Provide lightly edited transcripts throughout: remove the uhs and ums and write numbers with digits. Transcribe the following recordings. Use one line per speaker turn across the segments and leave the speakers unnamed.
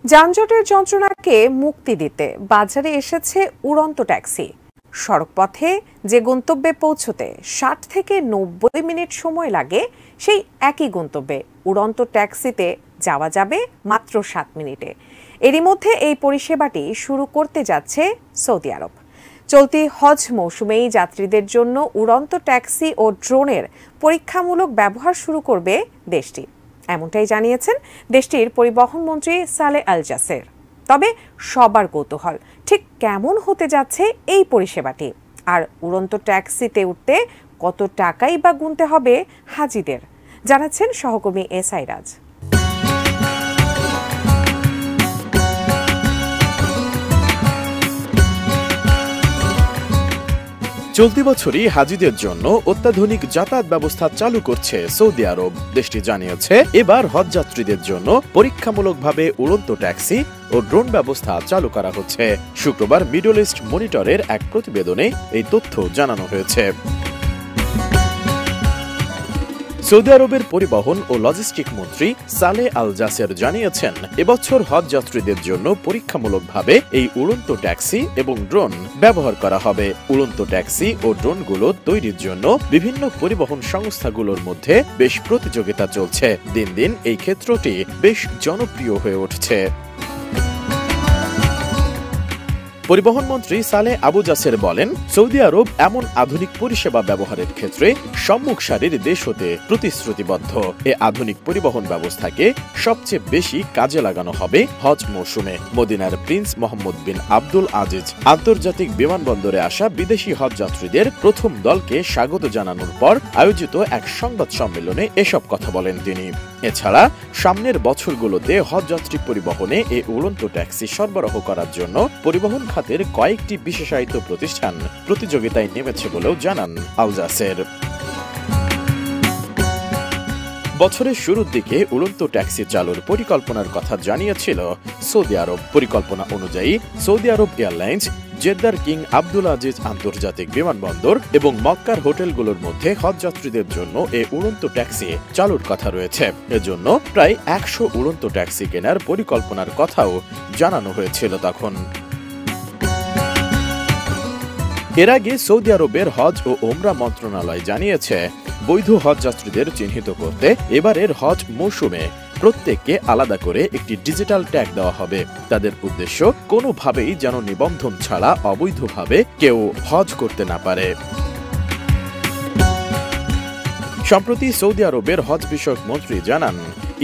যানজটের যন্ত্রণাকে মুক্তি দিতে বাজারে এসেছে উড়ন্ত ট্যাক্সি। সড়কপথে যে গন্তব্যে পৌঁছতে 60 থেকে 90 মিনিট সময় লাগে, সেই একই গন্তব্যে উড়ন্ত ট্যাক্সিতে যাওয়া যাবে মাত্র 7 মিনিটে। এরই মধ্যে এই পরিষেবাটি শুরু করতে যাচ্ছে সৌদি আরব। চলতি হজ মৌসুমেই যাত্রীদের জন্য উড়ন্ত ট্যাক্সি ও ড্রোনের পরীক্ষামূলক ব্যবহার শুরু করবে দেশটি, এমনটাই জানিয়েছেন দেশটির পরিবহন মন্ত্রী সালেহ আল জাসের। তবে সবার কৌতূহল, ঠিক কেমন হতে যাচ্ছে এই পরিষেবাটি, আর উড়ন্ত ট্যাক্সিতে উঠতে কত টাকাই বা গুনতে হবে হাজিদের, জানাচ্ছেন সহকর্মী এসআই রাজ।
চলতি বছরই হাজিদের জন্য অত্যাধুনিক যাতায়াত ব্যবস্থা চালু করছে সৌদি আরব। দেশটি জানিয়েছে, এবার হজ যাত্রীদের জন্য পরীক্ষামূলকভাবে উড়ন্ত ট্যাক্সি ও ড্রোন ব্যবস্থা চালু করা হচ্ছে। শুক্রবার মিডল ইস্ট মনিটরের এক প্রতিবেদনে এই তথ্য জানানো হয়েছে। সৌদি আরবের পরিবহন ও লজিস্টিক মন্ত্রী সালেহ আল জাসের জানিয়েছেন, এবছর হজ যাত্রীদের জন্য পরীক্ষামূলকভাবে এই উড়ন্ত ট্যাক্সি এবং ড্রোন ব্যবহার করা হবে। উড়ন্ত ট্যাক্সি ও ড্রোনগুলো তৈরির জন্য বিভিন্ন পরিবহন সংস্থাগুলোর মধ্যে বেশ প্রতিযোগিতা চলছে। দিন দিন এই ক্ষেত্রটি বেশ জনপ্রিয় হয়ে উঠছে। পরিবহন মন্ত্রী সালেহ আবু জাসের বলেন, সৌদি আরব এমন আধুনিক পরিষেবা ব্যবহারের ক্ষেত্রে সম্মুখ সারির দেশ হতে প্রতিশ্রুতিবদ্ধ। এ আধুনিক পরিবহন ব্যবস্থাকে সবচেয়ে বেশি কাজে লাগানো হবে হজ মৌসুমে। মদিনার প্রিন্স মোহাম্মদ বিন আব্দুল আজিজ আন্তর্জাতিক বিমানবন্দরে আসা বিদেশি হজ যাত্রীদের প্রথম দলকে স্বাগত জানানোর পর আয়োজিত এক সংবাদ সম্মেলনে এসব কথা বলেন তিনি। এছাড়া সামনের বছরগুলোতে হজ যাত্রী পরিবহনে এ উড়ন্ত ট্যাক্সি সরবরাহ করার জন্য পরিবহন খাতের কয়েকটি বিশেষায়িত প্রতিষ্ঠান প্রতিযোগিতায় নেমেছে বলেও জানান আল জাসের। বছরের শুরুর দিকে উড়ন্ত ট্যাক্সি চালুর পরিকল্পনার কথা জানিয়েছিল সৌদি আরব। পরিকল্পনা অনুযায়ী সৌদি আরব এয়ারলাইন্স জেদ্দার কিং আব্দুল আজিজ আন্তর্জাতিক বিমানবন্দর এবং মক্কার হোটেলগুলোর মধ্যে হজ যাত্রীদের জন্য এ উড়ন্ত ট্যাক্সি চালুর কথা রয়েছে। এজন্য প্রায় 100 উড়ন্ত ট্যাক্সি কেনার পরিকল্পনার কথাও জানানো হয়েছিল তখন। এর আগে সৌদি আরবের হজ ও ওমরা মন্ত্রণালয় জানিয়েছে, বৈধ হজ যাত্রীদের চিহ্নিত করতে এবারের হজ মৌসুমে প্রত্যেককে আলাদা করে একটি ডিজিটাল ট্যাগ দেওয়া হবে। তাদের উদ্দেশ্য কোনোভাবেই যেন নিবন্ধন ছাড়া অবৈধভাবে কেউ হজ করতে না পারে। সম্প্রতি সৌদি আরবের হজ বিষয়ক মন্ত্রী জানান,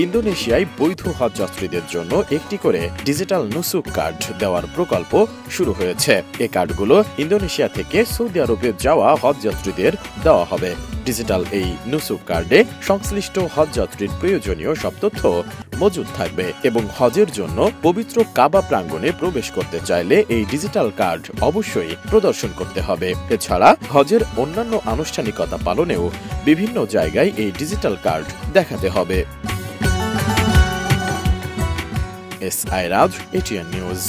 ইন্দোনেশিয়ায় বৈধ হজ যাত্রীদের জন্য একটি করে ডিজিটাল নুসুক কার্ড দেওয়ার প্রকল্প শুরু হয়েছে। এই কার্ডগুলো ইন্দোনেশিয়া থেকে সৌদি আরবে যাওয়া হজ যাত্রীদের দেওয়া হবে। ডিজিটাল এই নুসুক কার্ডে সংশ্লিষ্ট হজ যাত্রীর প্রয়োজনীয় সব তথ্য মজুদ থাকবে এবং হজের জন্য পবিত্র কাবা প্রাঙ্গণে প্রবেশ করতে চাইলে এই ডিজিটাল কার্ড অবশ্যই প্রদর্শন করতে হবে। এছাড়া হজের অন্যান্য আনুষ্ঠানিকতা পালনেও বিভিন্ন জায়গায় এই ডিজিটাল কার্ড দেখাতে হবে। এসআই রাজ, এটিএন নিউজ।